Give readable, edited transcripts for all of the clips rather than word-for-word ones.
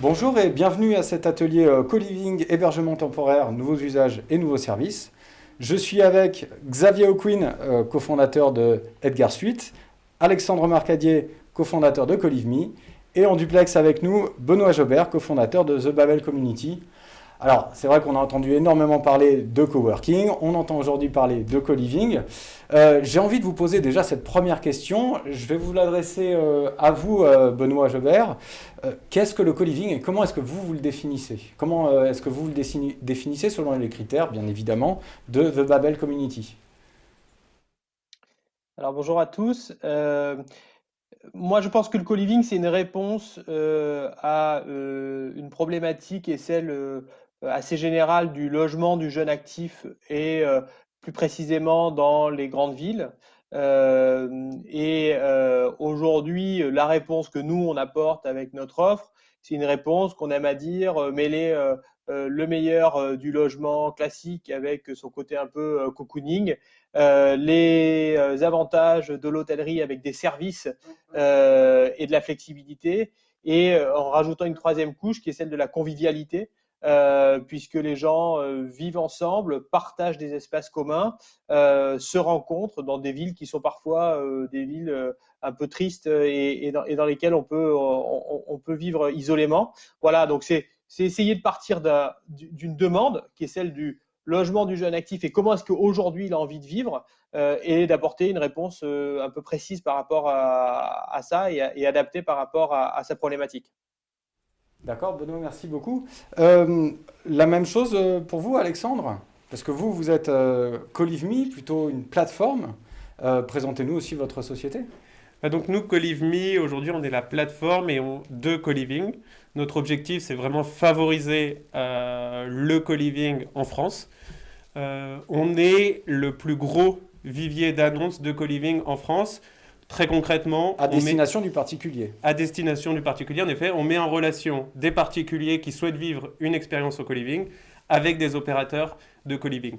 Bonjour et bienvenue à cet atelier co-living, hébergement temporaire, nouveaux usages et nouveaux services. Je suis avec Xavier O'Quinn, cofondateur de Edgar Suite, Alexandre Marcadier, cofondateur de CoLiveMe, et en duplex avec nous, Benoît Jobert, cofondateur de The Babel Community. Alors, c'est vrai qu'on a entendu énormément parler de coworking, on entend aujourd'hui parler de co-living. J'ai envie de vous poser déjà cette première question. Je vais vous l'adresser à vous, Benoît Jobert. Qu'est-ce que le co-living et comment est-ce que vous le définissez? Comment est-ce que vous le définissez selon les critères, bien évidemment, de The Babel Community? Alors bonjour à tous. Moi je pense que le co-living c'est une réponse à une problématique et celle assez générale du logement du jeune actif et plus précisément dans les grandes villes. Aujourd'hui, la réponse que nous on apporte avec notre offre, c'est une réponse qu'on aime à dire mêler le meilleur du logement classique avec son côté un peu cocooning, les avantages de l'hôtellerie avec des services et de la flexibilité, et en rajoutant une troisième couche qui est celle de la convivialité, puisque les gens vivent ensemble, partagent des espaces communs, se rencontrent dans des villes qui sont parfois des villes un peu tristes et dans lesquelles on peut vivre isolément. Voilà, donc c'est essayer de partir d'une demande qui est celle du logement du jeune actif et comment est-ce qu'aujourd'hui il a envie de vivre, et d'apporter une réponse un peu précise par rapport à ça et adaptée par rapport à sa problématique. D'accord, Benoît, merci beaucoup. La même chose pour vous, Alexandre? Parce que vous êtes CoLiveMe, plutôt une plateforme. Présentez-nous aussi votre société. Donc nous, CoLiveMe, aujourd'hui, on est la plateforme de co-living. Notre objectif, c'est vraiment favoriser le co-living en France. On est le plus gros vivier d'annonces de co-living en France. Très concrètement, À on met destination du particulier. à destination du particulier. En effet, on met en relation des particuliers qui souhaitent vivre une expérience au co-living avec des opérateurs de co-living.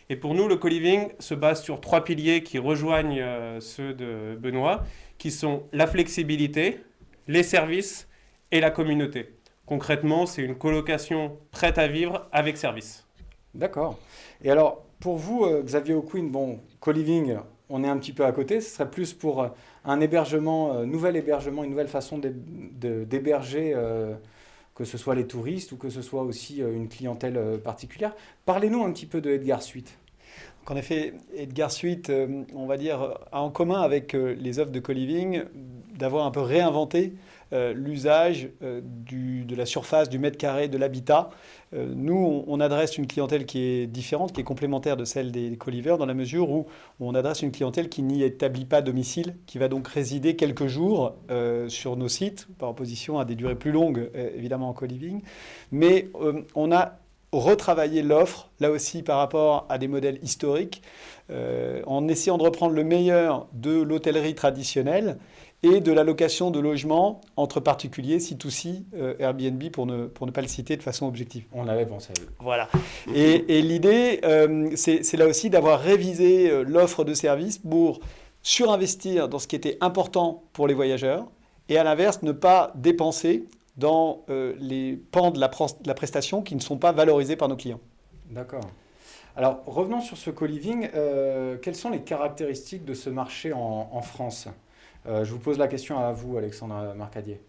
Et pour nous, le co-living se base sur trois piliers qui rejoignent ceux de Benoît, qui sont la flexibilité, les services et la communauté. Concrètement, c'est une colocation prête à vivre avec service. D'accord. Et alors, pour vous, Xavier O'Quinn, bon, co-living, on est un petit peu à côté. Ce serait plus pour un hébergement, nouvel hébergement, une nouvelle façon d'héberger, que ce soit les touristes ou que ce soit aussi une clientèle particulière. Parlez-nous un petit peu de Edgar Suite. Donc, en effet, Edgar Suite, on va dire, a en commun avec les offres de co-living d'avoir un peu réinventé l'usage de la surface, du mètre carré, de l'habitat. Nous, on adresse une clientèle qui est différente, qui est complémentaire de celle des co-livers, dans la mesure où on adresse une clientèle qui n'y établit pas domicile, qui va donc résider quelques jours sur nos sites, par opposition à des durées plus longues, évidemment en co-living. Mais on a retravailler l'offre, là aussi par rapport à des modèles historiques, en essayant de reprendre le meilleur de l'hôtellerie traditionnelle et de la location de logements entre particuliers, C2C, Airbnb, pour ne pas le citer de façon objective. On avait pensé à eux. Voilà. Et l'idée, c'est là aussi d'avoir révisé l'offre de services pour surinvestir dans ce qui était important pour les voyageurs et à l'inverse, ne pas dépenser dans les pans de la prestation qui ne sont pas valorisés par nos clients. D'accord. Alors, revenons sur ce co-living. Quelles sont les caractéristiques de ce marché en France? Je vous pose la question à vous, Alexandre Marcadier.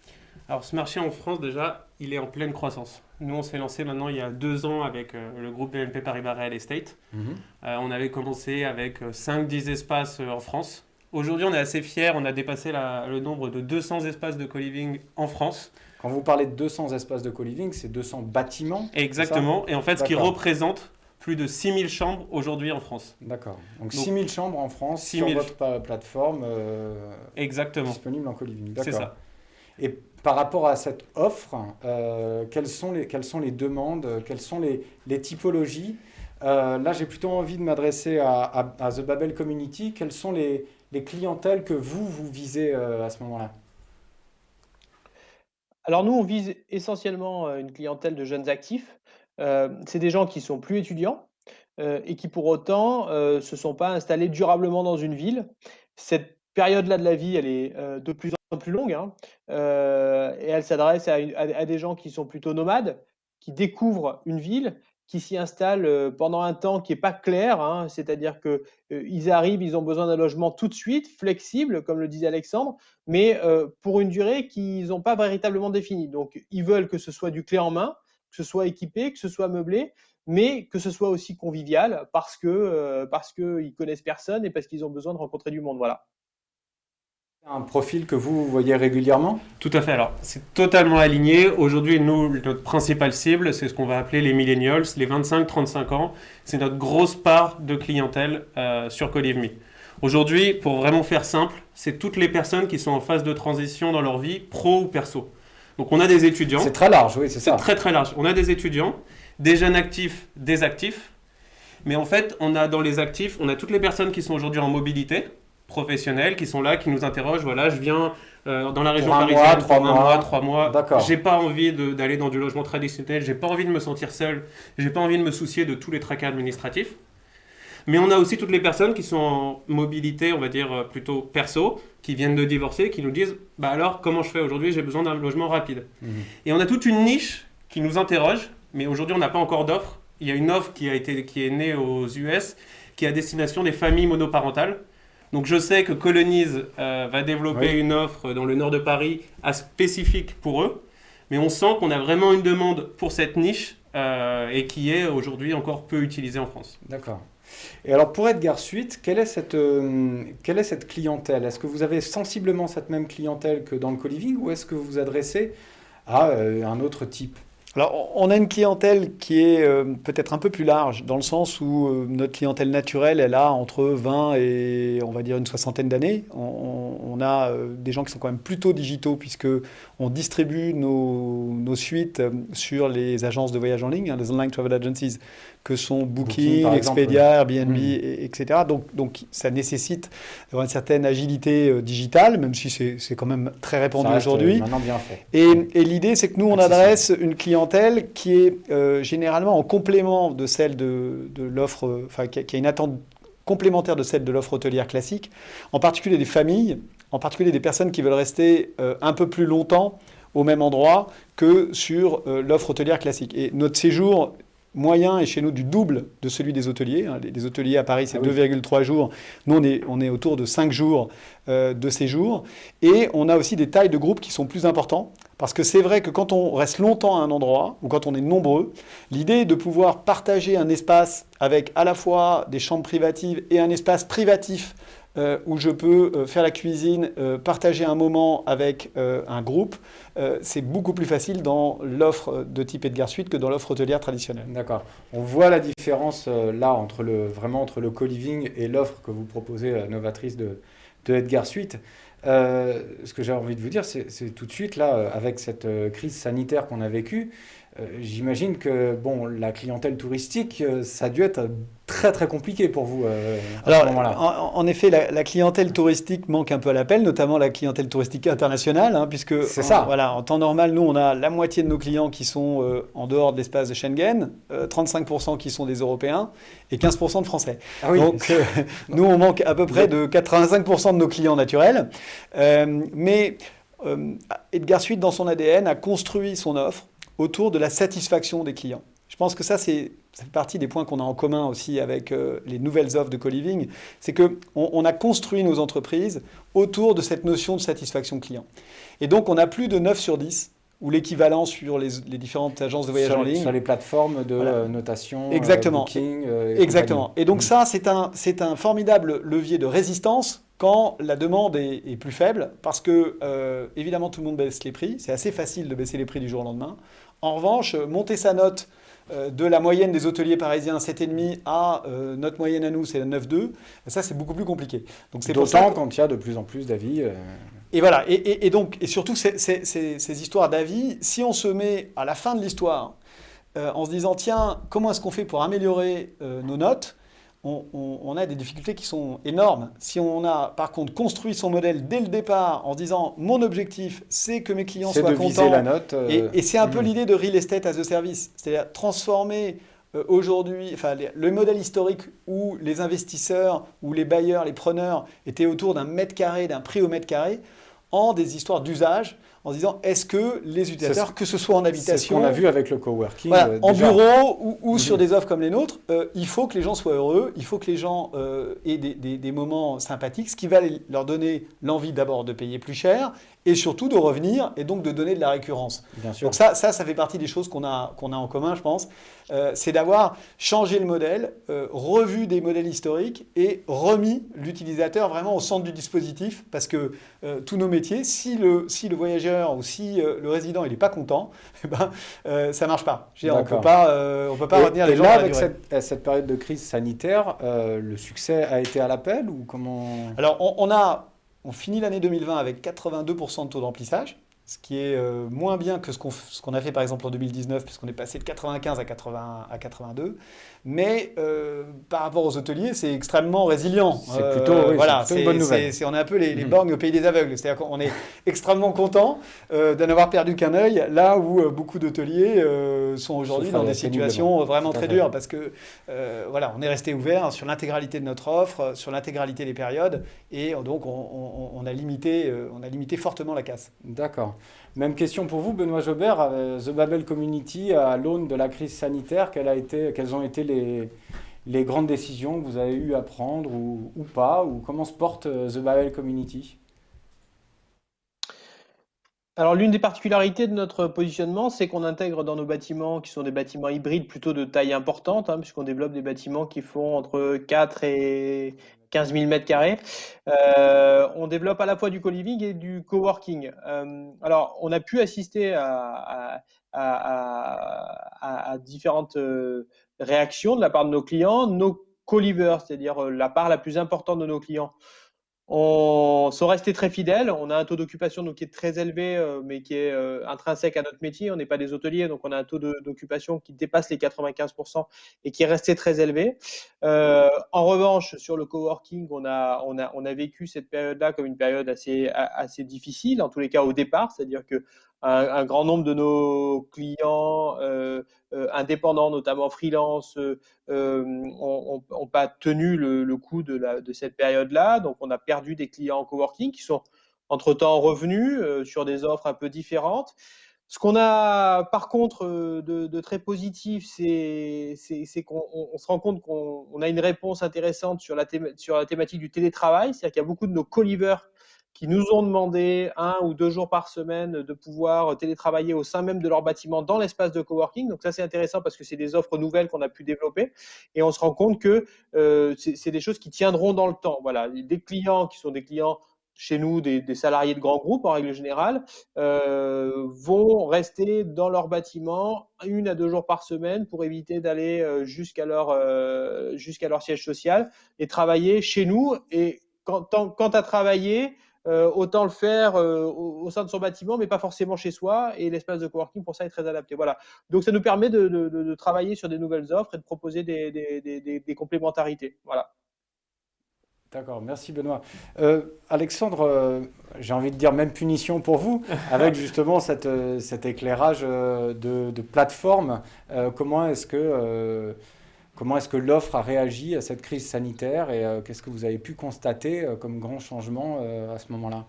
Alors ce marché en France, déjà, il est en pleine croissance. Nous, on s'est lancé maintenant il y a 2 ans avec le groupe BNP Paribas Real Estate. Mhm. On avait commencé avec 5-10 espaces en France. Aujourd'hui, on est assez fiers, on a dépassé le nombre de 200 espaces de co-living en France. Quand vous parlez de 200 espaces de co-living, c'est 200 bâtiments, c'est ça? Exactement, et en fait, ce qui D'accord. représente plus de 6000 chambres aujourd'hui en France. D'accord. Donc Donc 6000 chambres en France 6 sur 000, votre plateforme exactement, disponible en co-living. c'est D'accord. ça. Et par rapport à cette offre, quelles sont les demandes, quelles sont les typologies? Là, j'ai plutôt envie de m'adresser à The Babel Community. Quelles sont les clientèles que vous visez à ce moment-là? Alors nous, on vise essentiellement une clientèle de jeunes actifs. C'est des gens qui sont plus étudiants et qui pour autant se sont pas installés durablement dans une ville. Cette période-là de la vie, elle est de plus plus longue, hein, et elle s'adresse à des gens qui sont plutôt nomades, qui découvrent une ville, qui s'y installent, pendant un temps qui est pas clair, hein. C'est-à-dire que, ils arrivent, ils ont besoin d'un logement tout de suite, flexible, comme le disait Alexandre, mais, pour une durée qu'ils ont pas véritablement définie. Donc ils veulent que ce soit du clé en main, que ce soit équipé, que ce soit meublé, mais que ce soit aussi convivial parce qu'ils connaissent personne et parce qu'ils ont besoin de rencontrer du monde, voilà. Un profil que vous voyez régulièrement? Tout à fait. Alors, c'est totalement aligné. Aujourd'hui, nous, notre principale cible, c'est ce qu'on va appeler les millennials, les 25-35 ans. C'est notre grosse part de clientèle sur Colive.me. Aujourd'hui, pour vraiment faire simple, c'est toutes les personnes qui sont en phase de transition dans leur vie, pro ou perso. Donc, on a des étudiants. C'est très large, oui, c'est ça. C'est très très large. On a des étudiants, des jeunes actifs, des actifs. Mais en fait, on a dans les actifs, on a toutes les personnes qui sont aujourd'hui en mobilité professionnels qui sont là, qui nous interrogent. Voilà, je viens dans la région Pour un parisienne mois, pour 3 mois. D'accord. J'ai pas envie d'aller dans du logement traditionnel, j'ai pas envie de me sentir seul, j'ai pas envie de me soucier de tous les tracas administratifs. Mais on a aussi toutes les personnes qui sont en mobilité, on va dire plutôt perso, qui viennent de divorcer, qui nous disent bah alors comment je fais aujourd'hui, j'ai besoin d'un logement rapide. Et on a toute une niche qui nous interroge, mais aujourd'hui on n'a pas encore d'offre. Il y a une offre qui est née aux US, qui est à destination des familles monoparentales. Donc je sais que Colonize va développer une offre dans le nord de Paris spécifique pour eux, mais on sent qu'on a vraiment une demande pour cette niche et qui est aujourd'hui encore peu utilisée en France. D'accord. Et alors pour Edgar Suite, quelle est cette clientèle? Est-ce que vous avez sensiblement cette même clientèle que dans le co-living ou est-ce que vous vous adressez à un autre type? Alors, on a une clientèle qui est peut-être un peu plus large, dans le sens où notre clientèle naturelle, elle a entre 20 et, on va dire, une soixantaine d'années. On a des gens qui sont quand même plutôt digitaux, puisque on distribue nos suites sur les agences de voyage en ligne, les online travel agencies, que sont Booking, par exemple, Expedia, Airbnb, etc. Donc, ça nécessite d'avoir une certaine agilité digitale, même si c'est quand même très répandu aujourd'hui. Maintenant bien fait. Et l'idée, c'est que nous, on adresse une clientèle qui est généralement en complément de celle de l'offre, enfin, qui a une attente complémentaire de celle de l'offre hôtelière classique, en particulier des familles, en particulier des personnes qui veulent rester un peu plus longtemps au même endroit que sur l'offre hôtelière classique. Et notre séjour moyen est chez nous du double de celui des hôteliers. Les hôteliers à Paris, c'est 2,3 jours. Nous, on est autour de 5 jours de séjour. Et on a aussi des tailles de groupes qui sont plus importants. Parce que c'est vrai que quand on reste longtemps à un endroit, ou quand on est nombreux, l'idée est de pouvoir partager un espace avec à la fois des chambres privatives et un espace privatif où je peux faire la cuisine, partager un moment avec un groupe, c'est beaucoup plus facile dans l'offre de type Edgar Suite que dans l'offre hôtelière traditionnelle. D'accord. On voit la différence là entre le co-living et l'offre que vous proposez novatrice de Edgar Suite. Ce que j'ai envie de vous dire, c'est tout de suite là, avec cette crise sanitaire qu'on a vécue, j'imagine que bon, la clientèle touristique, ça a dû être très très compliqué pour vous à ce moment-là. En effet, la clientèle touristique manque un peu à l'appel, notamment la clientèle touristique internationale, hein, puisque voilà, en temps normal, nous, on a la moitié de nos clients qui sont en dehors de l'espace de Schengen, 35% qui sont des Européens et 15% de Français. Ah oui. Donc, nous, on manque à peu près de 85% de nos clients naturels. Mais Edgar Suite, dans son ADN, a construit son offre autour de la satisfaction des clients. Je pense que ça fait partie des points qu'on a en commun aussi avec les nouvelles offres de co-living. C'est qu'on a construit nos entreprises autour de cette notion de satisfaction client. Et donc, on a plus de 9 sur 10, ou l'équivalent sur les différentes agences de voyage en ligne. Sur les plateformes de notation, exactement. Booking. Exactement. Et donc ça, c'est un formidable levier de résistance quand la demande est plus faible, parce que, évidemment, tout le monde baisse les prix. C'est assez facile de baisser les prix du jour au lendemain. En revanche, monter sa note de la moyenne des hôteliers parisiens 7,5 à notre moyenne à nous, c'est la 9,2, ça, c'est beaucoup plus compliqué. Donc c'est d'autant quand il y a de plus en plus d'avis. Et voilà. Et donc, et surtout, ces histoires d'avis, si on se met à la fin de l'histoire en se disant, tiens, comment est-ce qu'on fait pour améliorer nos notes ? On a des difficultés qui sont énormes. Si on a, par contre, construit son modèle dès le départ en se disant « mon objectif, c'est que mes clients soient contents », viser la note, et c'est un peu l'idée de real estate as a service, c'est-à-dire transformer aujourd'hui, enfin, le modèle historique où les investisseurs, où les bailleurs, les preneurs étaient autour d'un mètre carré, d'un prix au mètre carré. en des histoires d'usage, en se disant est-ce que les utilisateurs, que ce soit en C'est ce habitation, qu'on a vu avec le coworking. voilà, en déjà. bureau ou sur des offres comme les nôtres, il faut que les gens soient heureux, il faut que les gens aient des moments sympathiques, ce qui va leur donner l'envie d'abord de payer plus cher et surtout de revenir et donc de donner de la récurrence. Bien sûr. Donc ça fait partie des choses qu'on a en commun, je pense. C'est d'avoir changé le modèle, revu des modèles historiques et remis l'utilisateur vraiment au centre du dispositif parce que tous nos métiers, si le voyageur ou si le résident il n'est pas content, eh ben, ça ne marche pas. Je veux dire, on peut pas retenir les gens là, à la avec durée. cette période de crise sanitaire, le succès a été à l'appel ou comment? Alors, on finit l'année 2020 avec 82% de taux de remplissage, ce qui est moins bien que ce qu'on a fait par exemple en 2019, puisqu'on est passé de 95 à 82. Mais par rapport aux hôteliers, c'est extrêmement résilient. C'est plutôt, voilà, c'est plutôt une bonne nouvelle. on est un peu les borgnes au pays des aveugles. C'est-à-dire qu'on est extrêmement content de n'avoir perdu qu'un œil, là où beaucoup d'hôteliers sont aujourd'hui dans des situations vraiment très dures, parce que voilà, on est resté ouvert sur l'intégralité de notre offre, sur l'intégralité des périodes, et donc on a limité fortement la casse. D'accord. Même question pour vous, Benoît Jobert, The Babel Community, à l'aune de la crise sanitaire, quelles ont été les grandes décisions que vous avez eu à prendre ou pas, ou comment se porte The Babel Community? Alors, l'une des particularités de notre positionnement, c'est qu'on intègre dans nos bâtiments, qui sont des bâtiments hybrides plutôt de taille importante, puisqu'on développe des bâtiments qui font entre 4 et 15 000 mètres carrés. On développe à la fois du co-living et du coworking. Alors, on a pu assister à différentes réactions de la part de nos clients. Nos co-livers, c'est-à-dire la part la plus importante de nos clients, sont restés très fidèles. On a un taux d'occupation qui est très élevé, mais qui est intrinsèque à notre métier. On n'est pas des hôteliers, donc on a un taux d'occupation qui dépasse les 95% et qui est resté très élevé. En revanche, sur le coworking, on a vécu cette période-là comme une période assez difficile, en tous les cas au départ, c'est-à-dire que un grand nombre de nos clients indépendants, notamment freelance, n'ont pas tenu le coup de cette période-là. Donc, on a perdu des clients en coworking qui sont entre-temps revenus sur des offres un peu différentes. Ce qu'on a par contre de très positif, c'est qu'on se rend compte qu'on a une réponse intéressante sur la thématique du télétravail. C'est-à-dire qu'il y a beaucoup de nos co-livers qui nous ont demandé 1 ou 2 jours par semaine de pouvoir télétravailler au sein même de leur bâtiment dans l'espace de coworking. Donc ça, c'est intéressant parce que c'est des offres nouvelles qu'on a pu développer et on se rend compte que c'est des choses qui tiendront dans le temps. Voilà, des clients qui sont des clients chez nous, des salariés de grands groupes en règle générale, vont rester dans leur bâtiment 1 à 2 jours par semaine pour éviter d'aller jusqu'à leur siège social et travailler chez nous. Et quant à travailler, autant le faire au sein de son bâtiment, mais pas forcément chez soi. Et l'espace de coworking, pour ça, est très adapté. Voilà. Donc, ça nous permet de travailler sur des nouvelles offres et de proposer des complémentarités. Voilà. D'accord, merci Benoît. Alexandre, j'ai envie de dire même punition pour vous, avec justement cet éclairage de plateforme. Comment est-ce que l'offre a réagi à cette crise sanitaire et qu'est-ce que vous avez pu constater comme grand changement à ce moment-là?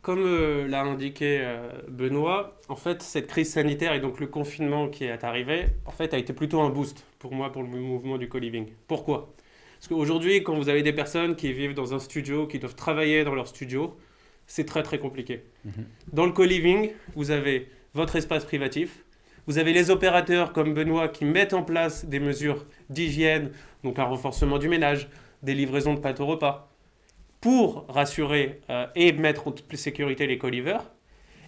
Comme l'a indiqué Benoît, en fait, cette crise sanitaire et donc le confinement qui est arrivé, en fait, a été plutôt un boost pour moi, pour le mouvement du co-living. Pourquoi ? Parce qu'aujourd'hui, quand vous avez des personnes qui vivent dans un studio, qui doivent travailler dans leur studio, c'est très très compliqué. Dans le co-living, vous avez votre espace privatif, vous avez les opérateurs comme Benoît qui mettent en place des mesures d'hygiène, donc un renforcement du ménage, des livraisons de pâtes au repas, pour rassurer et mettre en toute sécurité les co-livers.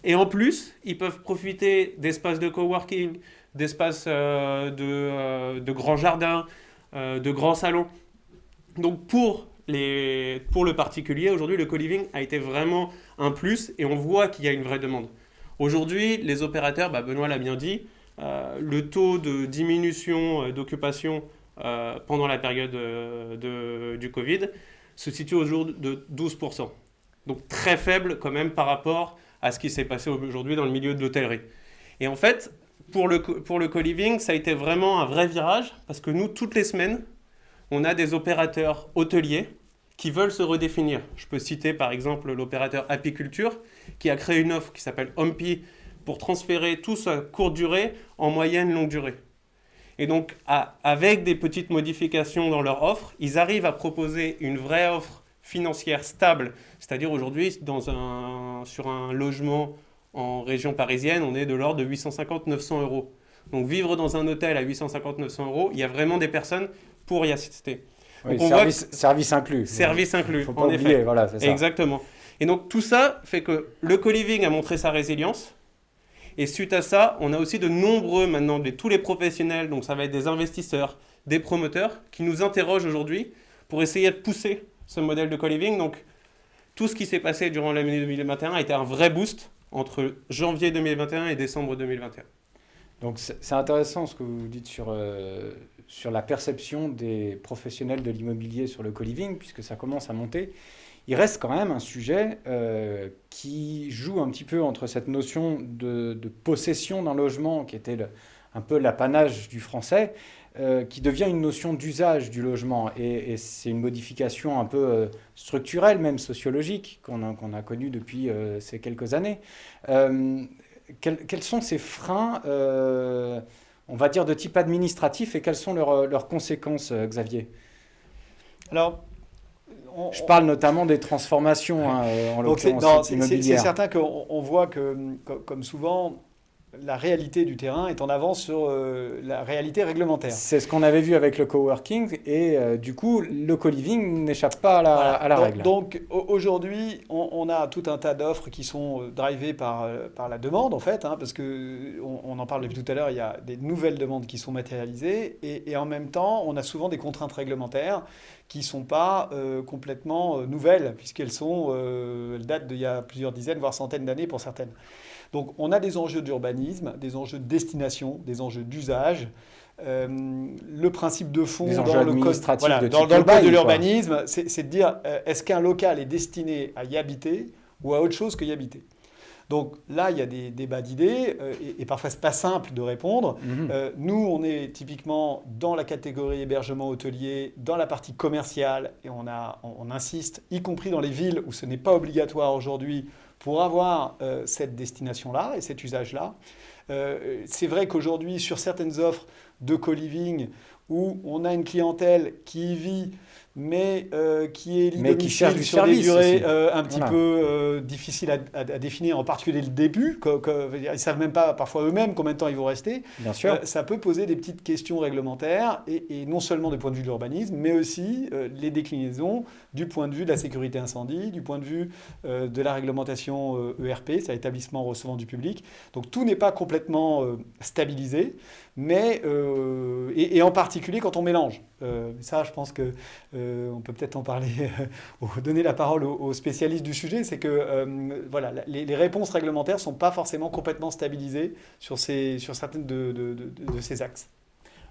Et en plus, ils peuvent profiter d'espaces de coworking, d'espaces de grands jardins, de grands salons. Donc pour le particulier, aujourd'hui, le co-living a été vraiment un plus et on voit qu'il y a une vraie demande. Aujourd'hui, les opérateurs, Benoît l'a bien dit, le taux de diminution d'occupation pendant la période du Covid se situe aujourd'hui de 12%. Donc très faible quand même par rapport à ce qui s'est passé aujourd'hui dans le milieu de l'hôtellerie. Et en fait, pour le co-living, ça a été vraiment un vrai virage parce que nous, toutes les semaines, on a des opérateurs hôteliers qui veulent se redéfinir. Je peux citer par exemple l'opérateur Apiculture qui a créé une offre qui s'appelle Ompi pour transférer tout ça courte durée en moyenne longue durée. Et donc, avec des petites modifications dans leur offre, ils arrivent à proposer une vraie offre financière stable. C'est-à-dire aujourd'hui, sur un logement en région parisienne, on est de l'ordre de 850-900 euros. Donc vivre dans un hôtel à 850-900 euros, il y a vraiment des personnes pour y assister. Oui, Donc, service inclus. Service inclus, Faut pas en oublier, effet. voilà, c'est ça. Exactement. Et donc tout ça fait que le co-living a montré sa résilience. Et suite à ça, on a aussi de nombreux, maintenant, tous les professionnels, donc ça va être des investisseurs, des promoteurs, qui nous interrogent aujourd'hui pour essayer de pousser ce modèle de co-living. Donc, tout ce qui s'est passé durant l'année 2021 a été un vrai boost entre janvier 2021 et décembre 2021. Donc, c'est intéressant ce que vous dites sur la perception des professionnels de l'immobilier sur le co-living, puisque ça commence à monter. Il reste quand même un sujet qui joue un petit peu entre cette notion de possession d'un logement qui était un peu l'apanage du français, qui devient une notion d'usage du logement. Et c'est une modification un peu structurelle, même sociologique, qu'on a connue depuis ces quelques années. Quels sont ces freins, on va dire, de type administratif et quelles sont leurs conséquences, Xavier? Alors, je parle notamment des transformations, en l'occurrence immobilières. C'est certain qu'on voit que, comme souvent, la réalité du terrain est en avance sur la réalité réglementaire. C'est ce qu'on avait vu avec le coworking et du coup, le co-living n'échappe pas à la règle. Donc aujourd'hui, on a tout un tas d'offres qui sont drivées par la demande en fait, parce qu'on en parle depuis tout à l'heure, il y a des nouvelles demandes qui sont matérialisées et en même temps, on a souvent des contraintes réglementaires qui ne sont pas complètement nouvelles puisqu'elles elles datent d'il y a plusieurs dizaines, voire centaines d'années pour certaines. Donc on a des enjeux d'urbanisme, des enjeux de destination, des enjeux d'usage. Le principe de fond dans le code, dans le code de l'urbanisme, c'est de dire est-ce qu'un local est destiné à y habiter ou à autre chose que y habiter. Donc là, il y a des débats d'idées et parfois c'est pas simple de répondre. Nous, on est typiquement dans la catégorie hébergement hôtelier, dans la partie commerciale et on insiste, y compris dans les villes où ce n'est pas obligatoire aujourd'hui, pour avoir cette destination-là et cet usage-là. C'est vrai qu'aujourd'hui, sur certaines offres de co-living, où on a une clientèle qui y vit, mais qui est qui cherche du sur service des durées aussi. un petit peu difficiles à définir, en particulier le début. Ils ne savent même pas parfois eux-mêmes combien de temps ils vont rester. Bien sûr. Ça peut poser des petites questions réglementaires, et non seulement du point de vue de l'urbanisme, mais aussi les déclinaisons du point de vue de la sécurité incendie, du point de vue de la réglementation ERP, c'est l'établissement recevant du public. Donc tout n'est pas complètement stabilisé, mais et en particulier quand on mélange. Ça, je pense que on peut peut-être en parler, donner la parole aux spécialistes du sujet, c'est que voilà, les réponses réglementaires ne sont pas forcément complètement stabilisées sur certaines de ces axes.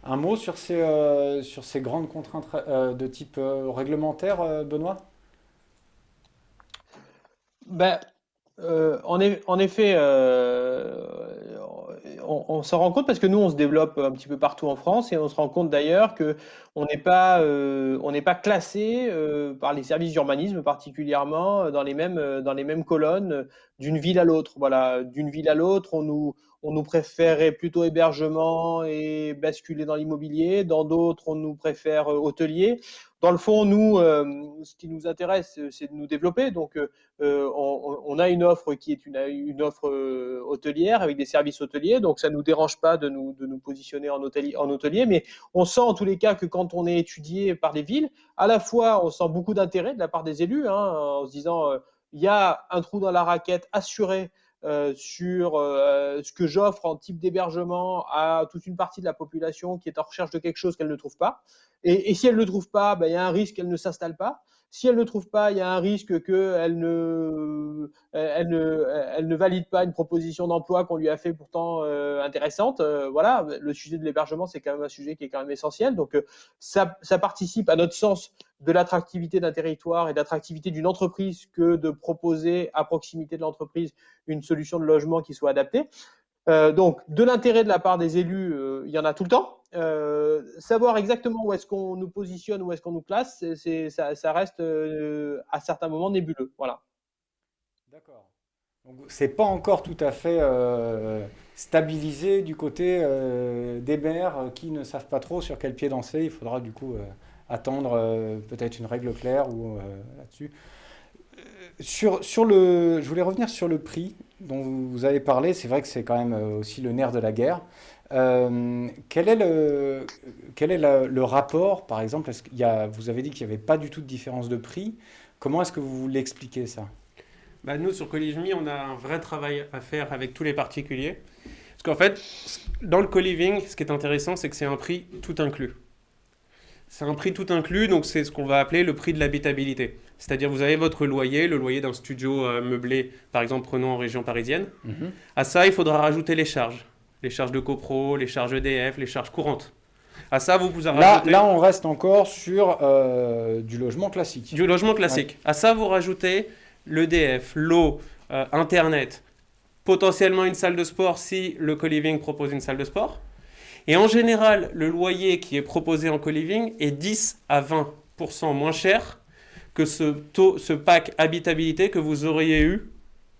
Un mot sur ces grandes contraintes de type réglementaire, Benoît? En effet, on s'en rend compte parce que nous, on se développe un petit peu partout en France et on se rend compte d'ailleurs qu'on n'est pas classé par les services d'urbanisme particulièrement dans les mêmes colonnes d'une ville à l'autre. Voilà, d'une ville à l'autre, on nous préférait plutôt hébergement et basculer dans l'immobilier. Dans d'autres, on nous préfère hôtelier. Dans le fond, nous, ce qui nous intéresse, c'est de nous développer. Donc, on a une offre qui est une offre hôtelière avec des services hôteliers. Donc, ça ne nous dérange pas de nous positionner en hôtelier. Mais on sent en tous les cas que quand on est étudié par les villes, à la fois, on sent beaucoup d'intérêt de la part des élus, en se disant il y a un trou dans la raquette assuré sur ce que j'offre en type d'hébergement à toute une partie de la population qui est en recherche de quelque chose qu'elle ne trouve pas. Et si elle ne le trouve pas, il y a un risque qu'elle ne s'installe pas. Si elle ne trouve pas, il y a un risque qu'elle ne valide pas une proposition d'emploi qu'on lui a fait pourtant intéressante. Voilà, le sujet de l'hébergement, c'est quand même un sujet qui est quand même essentiel. Donc, ça participe à notre sens de l'attractivité d'un territoire et d'attractivité d'une entreprise que de proposer à proximité de l'entreprise une solution de logement qui soit adaptée. Donc, de l'intérêt de la part des élus, il y en a tout le temps. Savoir exactement où est-ce qu'on nous positionne, où est-ce qu'on nous classe, ça reste à certains moments nébuleux. Voilà. D'accord. Donc, c'est pas encore tout à fait stabilisé du côté des maires qui ne savent pas trop sur quel pied danser. Il faudra du coup attendre peut-être une règle claire ou là-dessus. Je voulais revenir sur le prix dont vous avez parlé. C'est vrai que c'est quand même aussi le nerf de la guerre. Quel est le rapport, par exemple, vous avez dit qu'il n'y avait pas du tout de différence de prix. Comment est-ce que vous l'expliquez ça? Bah, nous, sur Coliving, on a un vrai travail à faire avec tous les particuliers. Parce qu'en fait, dans le co-living, ce qui est intéressant, c'est que c'est un prix tout inclus. C'est un prix tout inclus, donc c'est ce qu'on va appeler le prix de l'habitabilité. C'est-à-dire, vous avez votre loyer, le loyer d'un studio meublé, par exemple, prenons en région parisienne. Mhm. À ça, il faudra rajouter les charges. Les charges de copro, les charges EDF, les charges courantes. À ça, vous rajoutez Là, on reste encore sur du logement classique. du logement classique. À ça, vous rajoutez l'EDF, l'eau, Internet, potentiellement une salle de sport si le co-living propose une salle de sport. Et en général, le loyer qui est proposé en co-living est 10 à 20% moins cher que ce pack habitabilité que vous auriez eu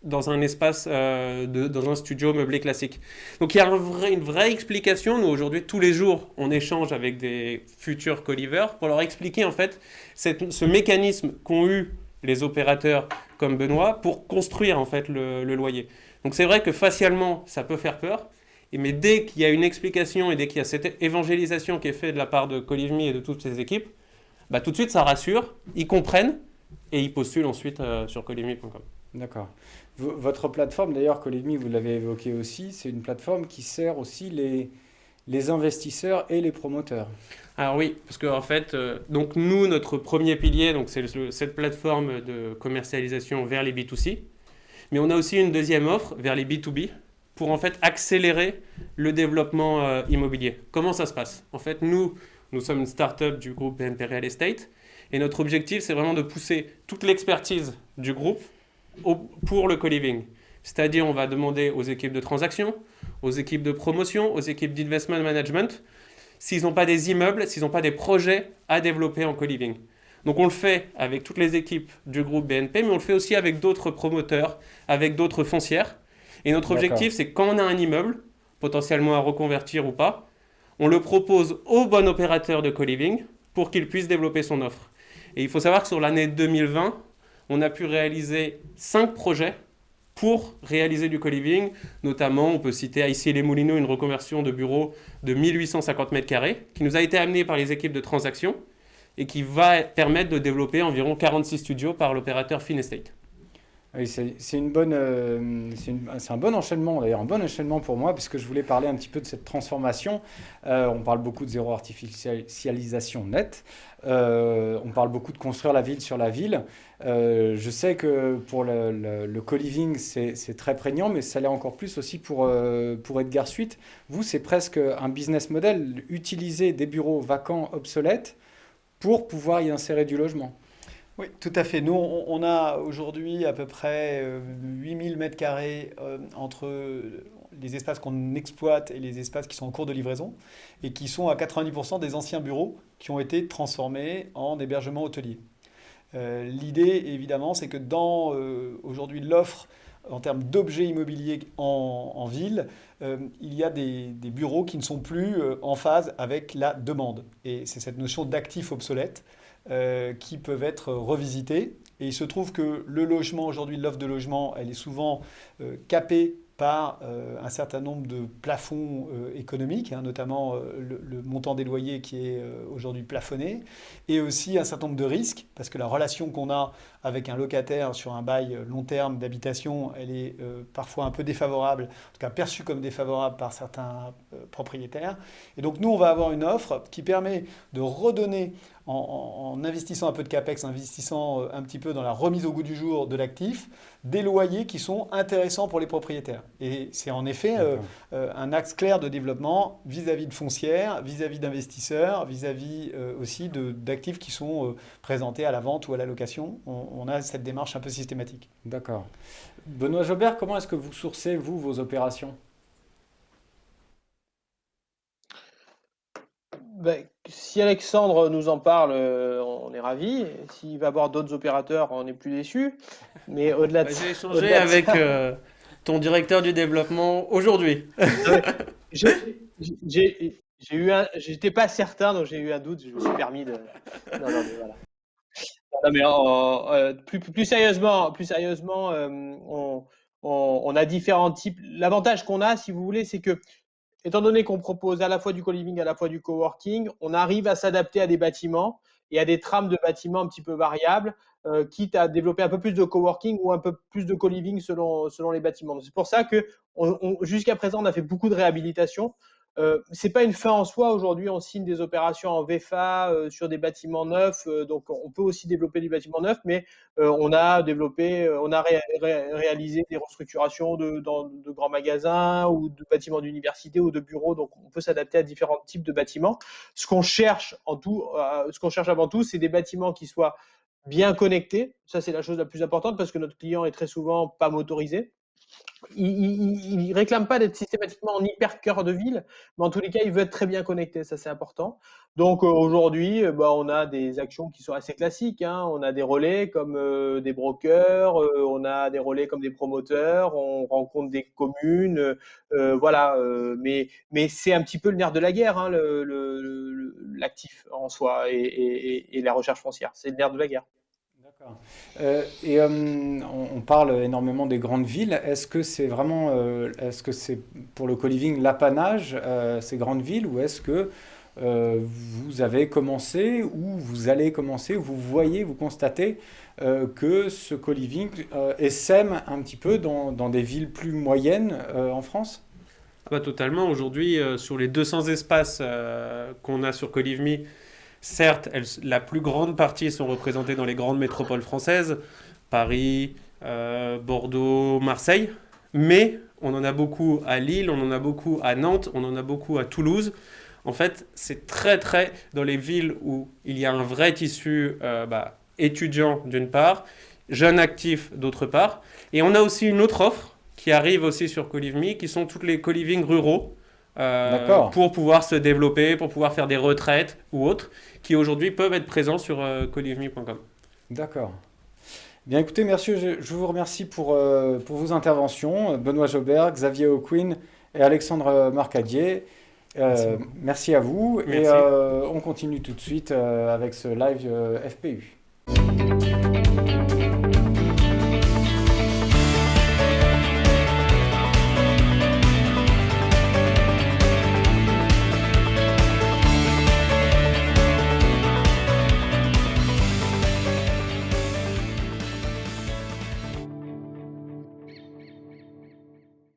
dans un espace, dans un studio meublé classique. Donc il y a une vraie explication. Nous, aujourd'hui, tous les jours, on échange avec des futurs co-livers pour leur expliquer en fait ce mécanisme qu'ont eu les opérateurs comme Benoît pour construire en fait le loyer. Donc c'est vrai que facialement, ça peut faire peur. Mais dès qu'il y a une explication et dès qu'il y a cette évangélisation qui est faite de la part de Colivme et de toutes ses équipes, bah, tout de suite ça rassure, ils comprennent et ils postulent ensuite sur colivme.com. D'accord. Votre plateforme, d'ailleurs, Colivme, vous l'avez évoqué aussi, c'est une plateforme qui sert aussi les investisseurs et les promoteurs. Alors oui, parce qu'en fait, donc nous, notre premier pilier, donc c'est cette plateforme de commercialisation vers les B2C, mais on a aussi une deuxième offre vers les B2B, pour en fait accélérer le développement immobilier. Comment ça se passe? En fait, nous sommes une start-up du groupe BNP Real Estate et notre objectif, c'est vraiment de pousser toute l'expertise du groupe pour le co-living. C'est-à-dire, on va demander aux équipes de transaction, aux équipes de promotion, aux équipes d'investment management, s'ils n'ont pas des immeubles, s'ils n'ont pas des projets à développer en co-living. Donc on le fait avec toutes les équipes du groupe BNP, mais on le fait aussi avec d'autres promoteurs, avec d'autres foncières. Et notre objectif, c'est quand on a un immeuble, potentiellement à reconvertir ou pas, on le propose au bon opérateur de co-living pour qu'il puisse développer son offre. Et il faut savoir que sur l'année 2020, on a pu réaliser 5 projets pour réaliser du co-living. Notamment, on peut citer à Issy-les-Moulineaux une reconversion de bureau de 1850 m², qui nous a été amenée par les équipes de transaction et qui va permettre de développer environ 46 studios par l'opérateur Finestate. Oui, c'est un bon enchaînement, d'ailleurs, un bon enchaînement pour moi, parce que je voulais parler un petit peu de cette transformation. On parle beaucoup de zéro artificialisation nette. On parle beaucoup de construire la ville sur la ville. Je sais que pour le co-living, c'est très prégnant, mais ça l'est encore plus aussi pour Edgar Suite. Vous, c'est presque un business model, utiliser des bureaux vacants, obsolètes, pour pouvoir y insérer du logement. Oui, tout à fait. Nous, on a aujourd'hui à peu près 8000 mètres carrés entre les espaces qu'on exploite et les espaces qui sont en cours de livraison et qui sont à 90% des anciens bureaux qui ont été transformés en hébergement hôtelier. L'idée, évidemment, c'est que dans aujourd'hui l'offre en termes d'objets immobiliers en ville, il y a des bureaux qui ne sont plus en phase avec la demande. Et c'est cette notion d'actifs obsolètes qui peuvent être revisités. Et il se trouve que le logement, aujourd'hui, l'offre de logement, elle est souvent capée par un certain nombre de plafonds économiques, notamment le montant des loyers qui est aujourd'hui plafonné, et aussi un certain nombre de risques, parce que la relation qu'on a avec un locataire sur un bail long terme d'habitation, elle est parfois un peu défavorable, en tout cas perçue comme défavorable par certains propriétaires. Et donc nous, on va avoir une offre qui permet de redonner, en investissant un peu de CAPEX, investissant un petit peu dans la remise au goût du jour de l'actif, des loyers qui sont intéressants pour les propriétaires. Et c'est en effet un axe clair de développement vis-à-vis de foncières, vis-à-vis d'investisseurs, vis-à-vis aussi d'actifs qui sont présentés à la vente ou à la location. On a cette démarche un peu systématique. D'accord. Benoît Jobert, comment est-ce que vous sourcez, vous, vos opérations? Si Alexandre nous en parle, on est ravis. S'il va voir d'autres opérateurs, on n'est plus déçus. Mais au-delà de J'ai ça, échangé au-delà de avec ça, ton directeur du développement aujourd'hui. j'étais pas certain, donc j'ai eu un doute. Je me suis permis de. Non, non, mais voilà. Non, mais plus sérieusement, on a différents types. L'avantage qu'on a, si vous voulez, c'est que étant donné qu'on propose à la fois du co-living, à la fois du coworking, on arrive à s'adapter à des bâtiments et à des trames de bâtiments un petit peu variables, quitte à développer un peu plus de coworking ou un peu plus de co-living selon les bâtiments. C'est pour ça que jusqu'à présent, on a fait beaucoup de réhabilitation. C'est pas une fin en soi. Aujourd'hui, on signe des opérations en VFA sur des bâtiments neufs, donc on peut aussi développer du bâtiment neuf, mais on a réalisé des restructurations de grands magasins ou de bâtiments d'université ou de bureaux, donc on peut s'adapter à différents types de bâtiments. Ce qu'on cherche avant tout, c'est des bâtiments qui soient bien connectés. Ça, c'est la chose la plus importante parce que notre client est très souvent pas motorisé. Il ne réclame pas d'être systématiquement en hyper cœur de ville, mais en tous les cas, il veut être très bien connecté, ça c'est important. Donc aujourd'hui, on a des actions qui sont assez classiques, hein. On a des relais comme des brokers, on a des relais comme des promoteurs, on rencontre des communes, voilà. Mais c'est un petit peu le nerf de la guerre, hein, l'actif en soi et la recherche foncière. C'est le nerf de la guerre. D'accord. On parle énormément des grandes villes. Est-ce que c'est pour le co-living l'apanage, ces grandes villes, ou est-ce que vous avez commencé, ou vous allez commencer, ou vous constatez que ce co-living essaime un petit peu dans des villes plus moyennes en France? Totalement. Aujourd'hui, sur les 200 espaces qu'on a sur Colivme, certes, la plus grande partie sont représentées dans les grandes métropoles françaises, Paris, Bordeaux, Marseille, mais on en a beaucoup à Lille, on en a beaucoup à Nantes, on en a beaucoup à Toulouse. En fait, c'est très dans les villes où il y a un vrai tissu étudiant d'une part, jeunes actifs d'autre part, et on a aussi une autre offre qui arrive aussi sur Colivme, qui sont toutes les co-living ruraux. D'accord. Pour pouvoir se développer, pour pouvoir faire des retraites ou autres, qui aujourd'hui peuvent être présents sur colivme.com. D'accord. Bien écoutez, merci, je vous remercie pour vos interventions, Benoît Jobert, Xavier Aucoin et Alexandre Marcadier. Merci à vous. Merci. Et on continue tout de suite avec ce live FPU.